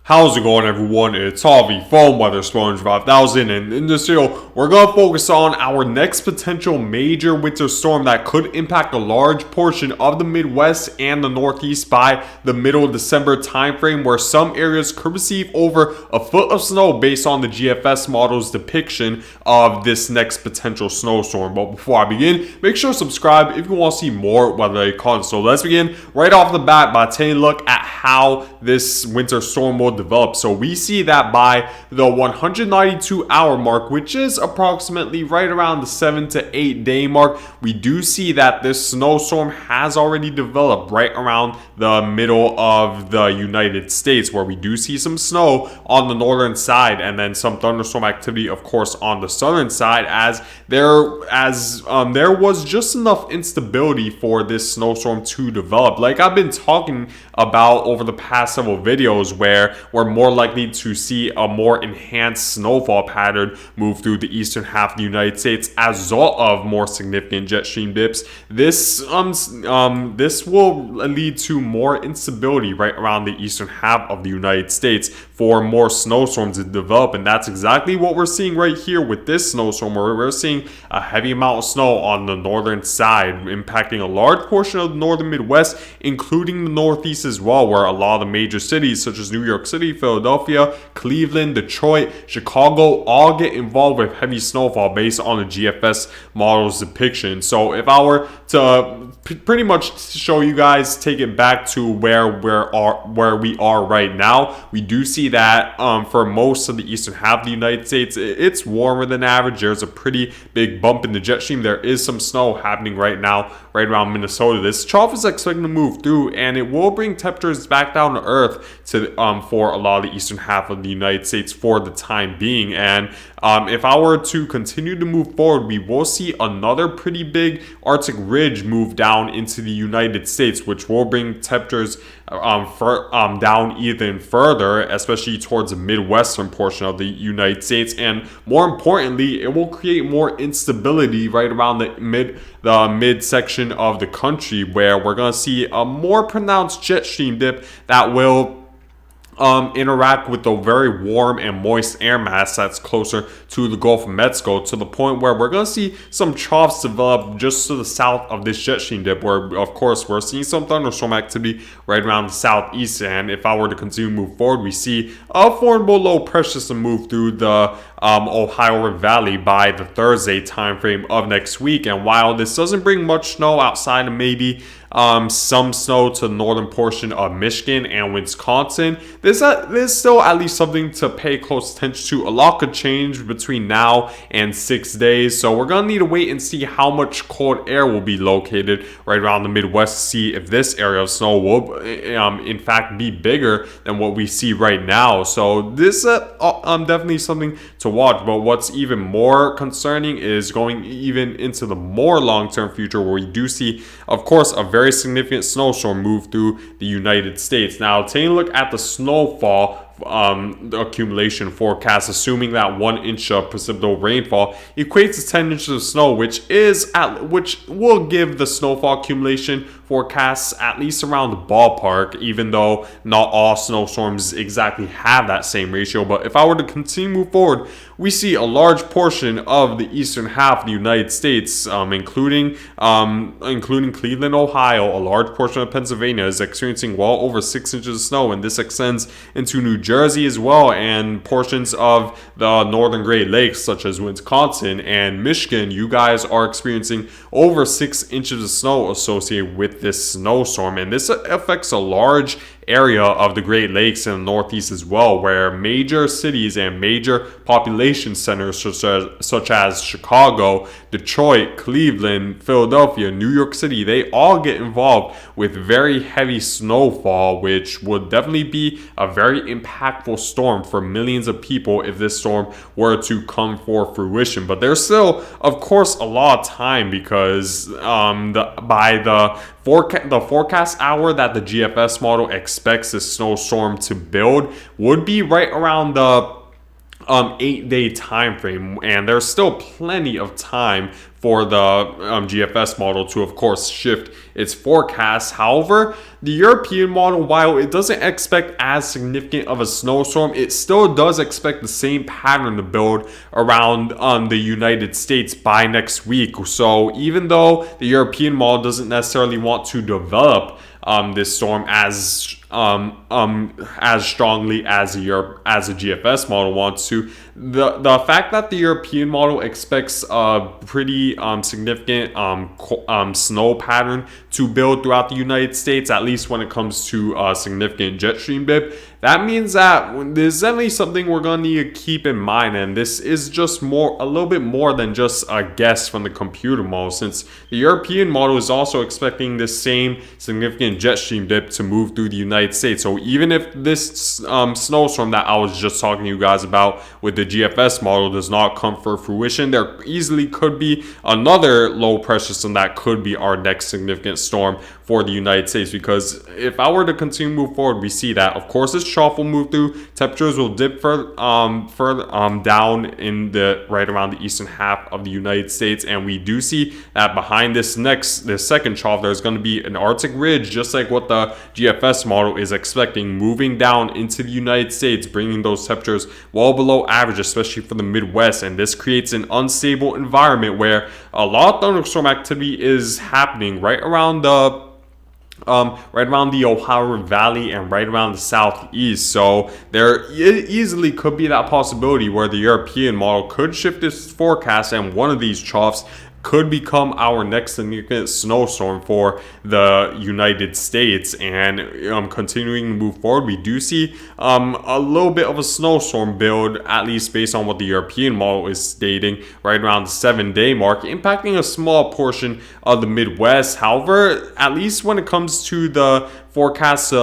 How's it going, everyone? It's Harvey from Weather Sponge 5000, and in this video, we're going to focus on our next potential major winter storm that could impact a large portion of the Midwest and the Northeast by the middle of December timeframe, where some areas could receive over a foot of snow based on the GFS model's depiction of this next potential snowstorm. But before I begin, make sure to subscribe if you want to see more weather-related content. So let's begin right off the bat by taking a look at how this winter storm will develop. So we see that by the 192 hour mark, which is approximately right around the 7 to 8 day mark, we do see that this snowstorm has already developed right around the middle of the United States, where we do see some snow on the northern side and then some thunderstorm activity, of course, on the southern side, as there was just enough instability for this snowstorm to develop. Like I've been talking about over the past several videos, where we're more likely to see a more enhanced snowfall pattern move through the eastern half of the United States as a result of more significant jet stream dips. This will lead to more instability right around the eastern half of the United States for more snowstorms to develop, and that's exactly what we're seeing right here with this snowstorm, where we're seeing a heavy amount of snow on the northern side, impacting a large portion of the northern Midwest, including the Northeast as well, where a lot of the major cities such as New York City, Philadelphia, Cleveland, Detroit, Chicago all get involved with heavy snowfall based on the GFS model's depiction. So if I were to pretty much show you guys, take it back to where we are right now, we do see that for most of the eastern half of the United States, it's warmer than average. There's a pretty big bump in the jet stream. There is some snow happening right now, right around Minnesota. This trough is expected to move through, and it will bring temperatures back down to earth to for a lot of the eastern half of the United States for the time being. And if I were to continue to move forward, we will see another pretty big Arctic ridge move down into the United States, which will bring temperatures down even further, especially towards the midwestern portion of the United States. And more importantly, it will create more instability right around the mid section of the country, where we're going to see a more pronounced jet stream dip that will interact with the very warm and moist air mass that's closer to the Gulf of Mexico, to the point where we're going to see some troughs develop just to the south of this jet stream dip, where of course we're seeing some thunderstorm activity right around the southeast. And if I were to continue to move forward, we see a formidable low pressure system move through the Ohio River Valley by the Thursday timeframe of next week. And while this doesn't bring much snow outside of maybe some snow to the northern portion of Michigan and Wisconsin, there's still at least something to pay close attention to. A lot could change between now and 6 days, so we're going to need to wait and see how much cold air will be located right around the Midwest to see if this area of snow will in fact be bigger than what we see right now. So this definitely something to watch. But what's even more concerning is going even into the more long-term future, where we do see, of course, a very significant snowstorm move through the United States. Now, taking a look at the snowfall the accumulation forecast, assuming that 1 inch of precipitable rainfall equates to 10 inches of snow, which will give the snowfall accumulation forecasts at least around the ballpark, even though not all snowstorms exactly have that same ratio. But if I were to continue to move forward, we see a large portion of the eastern half of the United States, including Cleveland, Ohio. A large portion of Pennsylvania is experiencing well over 6 inches of snow, and this extends into New Jersey as well, and portions of the northern Great Lakes such as Wisconsin and Michigan. You guys are experiencing over 6 inches of snow associated with this snowstorm, and this affects a large area of the Great Lakes in the Northeast as well, where major cities and major population centers such as Chicago, Detroit, Cleveland, Philadelphia, New York City, they all get involved with very heavy snowfall, which would definitely be a very impactful storm for millions of people if this storm were to come for fruition. But there's still, of course, a lot of time, because by the forecast hour that the GFS model expects this snowstorm to build would be right around the 8-day time frame, and there's still plenty of time for the GFS model to, of course, shift its forecast. However, the European model, while it doesn't expect as significant of a snowstorm, it still does expect the same pattern to build around the United States by next week. So even though the European model doesn't necessarily want to develop this storm as strongly as a GFS model wants to, the fact that the European model expects a pretty significant snow pattern to build throughout the United States, at least when it comes to significant jet stream dip, that means that there's definitely something we're going to need to keep in mind, and this is just a little bit more than just a guess from the computer model, since the European model is also expecting the same significant jet stream dip to move through the United States. So even if this snowstorm that I was just talking to you guys about with the GFS model does not come for fruition, there easily could be another low pressure system that could be our next significant storm for the United States. Because if I were to continue to move forward, we see that, of course, this trough will move through, temperatures will dip further down in the right around the eastern half of the United States, and we do see that behind this second trough, there's going to be an Arctic ridge, just like what the GFS model is expecting, moving down into the United States, bringing those temperatures well below average, especially for the Midwest. And this creates an unstable environment where a lot of thunderstorm activity is happening right around the Ohio Valley and right around the southeast. So there easily could be that possibility where the European model could shift its forecast, and one of these troughs could become our next significant snowstorm for the United States. And continuing to move forward, we do see a little bit of a snowstorm build, at least based on what the European model is stating, right around the 7-day mark, impacting a small portion of the Midwest. However, at least when it comes to the forecast the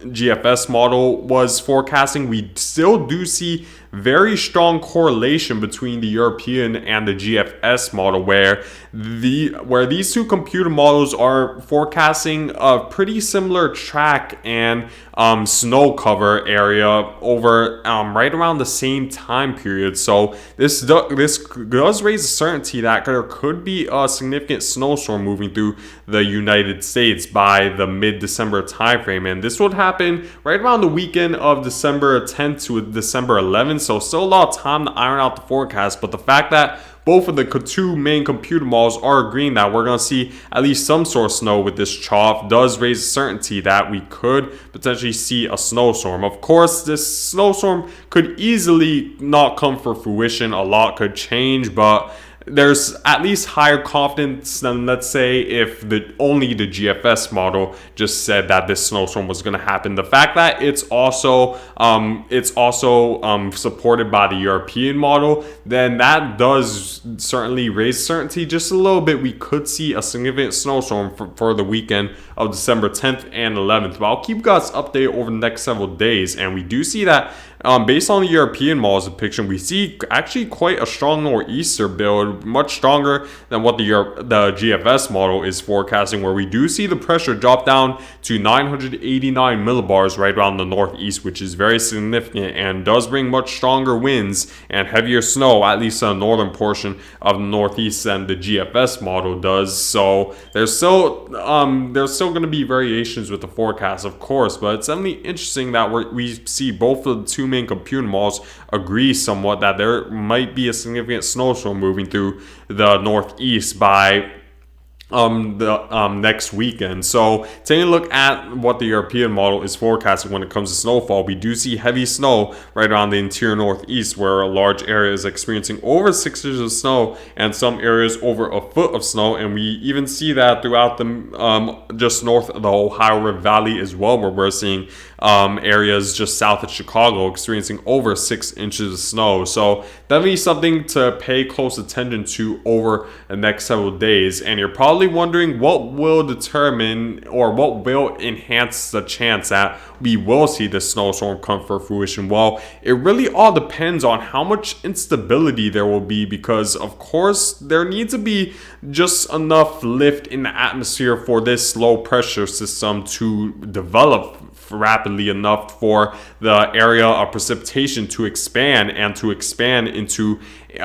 GFS model was forecasting, we still do see very strong correlation between the European and the GFS model, where these two computer models are forecasting a pretty similar track and snow cover area over right around the same time period. So this does raise the certainty that there could be a significant snowstorm moving through the United States by the mid-December timeframe, and this would happen right around the weekend of December 10th to December 11th. So still a lot of time to iron out the forecast, but the fact that both of the two main computer models are agreeing that we're going to see at least some sort of snow with this trough does raise certainty that we could potentially see a snowstorm. Of course, this snowstorm could easily not come for fruition. A lot could change, but there's at least higher confidence than, let's say, if only the GFS model just said that this snowstorm was going to happen. The fact that it's also supported by the European model, then that does certainly raise certainty just a little bit. We could see a significant snowstorm for the weekend of December 10th and 11th. But I'll keep you guys updated over the next several days, and we do see that based on the European model's depiction, we see actually quite a strong nor'easter build, much stronger than what the GFS model is forecasting, where we do see the pressure drop down to 989 millibars right around the northeast, which is very significant and does bring much stronger winds and heavier snow, at least in the northern portion of the northeast, than the GFS model does. So there's still going to be variations with the forecast, of course, but it's definitely interesting that we see both of the two main computer models agree somewhat that there might be a significant snowstorm moving through the northeast by next weekend. So taking a look at what the European model is forecasting when it comes to snowfall, we do see heavy snow right around the interior northeast, where a large area is experiencing over 6 inches of snow and some areas over a foot of snow. And we even see that throughout the just north of the Ohio River Valley as well, where we're seeing areas just south of Chicago experiencing over 6 inches of snow. So definitely something to pay close attention to over the next several days. And you're probably wondering what will determine or what will enhance the chance that we will see the snowstorm come for fruition. Well, it really all depends on how much instability there will be, because of course there needs to be just enough lift in the atmosphere for this low pressure system to develop rapidly enough for the area of precipitation to expand and to expand into where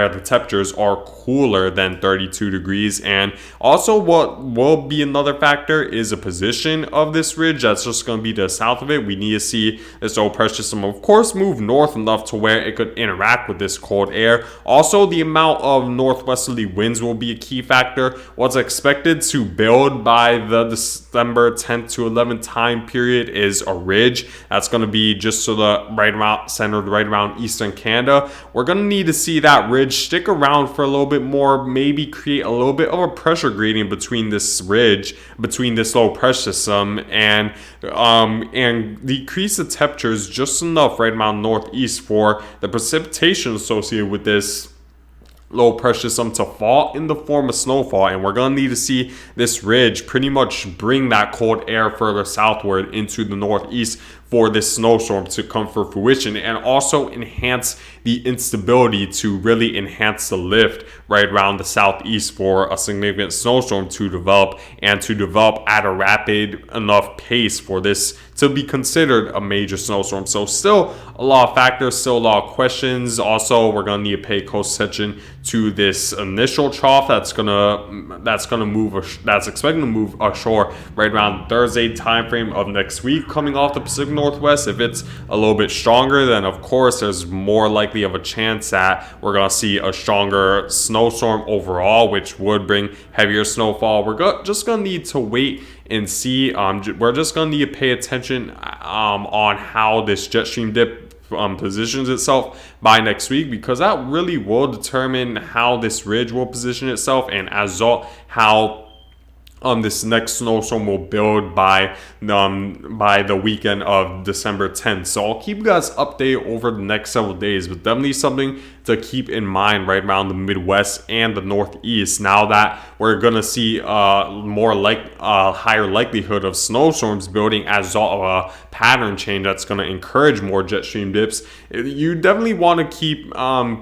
the temperatures are cooler than 32 degrees. And also what will be another factor is the position of this ridge that's just going to be to the south of it. We need to see this low pressure system, of course, move north enough to where it could interact with this cold air. Also, the amount of northwesterly winds will be a key factor. What's expected to build by the December 10th to 11th time period is a ridge that's going to be just to the centered right around eastern Canada. We're going to need to see that ridge stick around for a little bit more, maybe create a little bit of a pressure gradient between this ridge, between this low pressure system, and decrease the temperatures just enough right around northeast for the precipitation associated with this low pressure system to fall in the form of snowfall. And we're going to need to see this ridge pretty much bring that cold air further southward into the northeast for this snowstorm to come for fruition, and also enhance the instability to really enhance the lift right around the southeast for a significant snowstorm to develop, and to develop at a rapid enough pace for this to be considered a major snowstorm. So still a lot of factors, still a lot of questions. Also, we're going to need to pay close attention to this initial trough that's expected to move ashore right around Thursday timeframe of next week, coming off the Pacific Northwest. If it's a little bit stronger, then of course there's more likely of a chance that we're going to see a stronger snowstorm overall, which would bring heavier snowfall. We're just going to need to wait and see. We're just going to need to pay attention on how this jet stream dip positions itself by next week, because that really will determine how this ridge will position itself, and as a result how this next snowstorm will build by the weekend of December 10th. So I'll keep you guys updated over the next several days, but definitely something to keep in mind right around the Midwest and the Northeast. Now that we're gonna see higher likelihood of snowstorms building as a result of a pattern change that's gonna encourage more jet stream dips, you definitely want to keep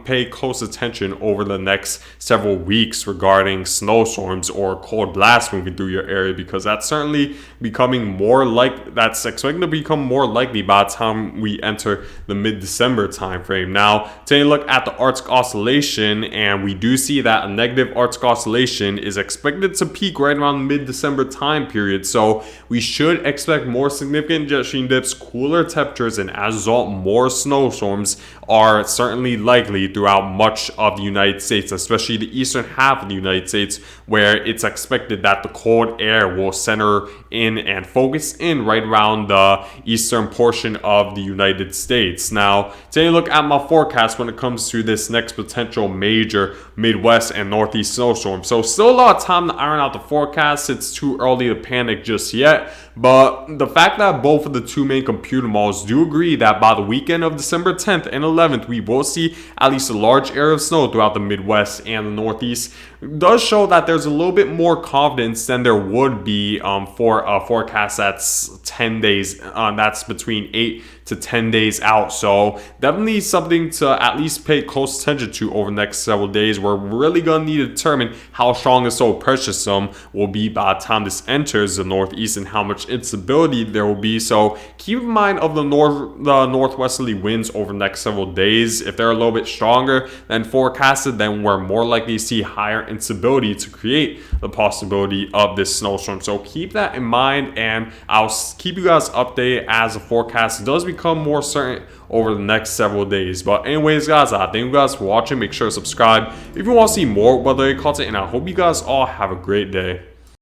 pay close attention over the next several weeks regarding snowstorms or cold blasts moving through your area, because that's certainly that's expected to become more likely by the time we enter the mid-December time frame. Now, taking a look at the Arctic oscillation, and we do see that a negative Arctic oscillation is expected to peak right around the mid-December time period. So we should expect more significant jet stream dips, cooler temperatures, and as a result more snowstorms are certainly likely throughout much of the United States, especially the eastern half of the United States, where it's expected that the cold air will center in and focus in right around the eastern portion of the United States. Now, taking a look at my forecast when it comes to this next potential major Midwest and Northeast snowstorm. So still a lot of time to iron out the forecast. It's too early to panic just yet, but the fact that both of the two main computer models do agree that by the weekend of December 10th and 11th we will see at least a large area of snow throughout the Midwest and the Northeast does show that there's a little bit more confidence than there would be for a forecast that's 10 days, that's between 8 to 10 days out. So definitely something to at least pay close attention to over the next several days. We're really going to need to determine how strong this low pressure system will be by the time this enters the Northeast and how much instability there will be. So keep in mind of the northwesterly winds over the next several days. If they're a little bit stronger than forecasted, then we're more likely to see higher instability to create the possibility of this snowstorm. So keep that in mind, and I'll keep you guys updated as the forecast does become more certain over the next several days. But anyways, guys, thank you guys for watching. Make sure to subscribe if you want to see more weather content, and I hope you guys all have a great day.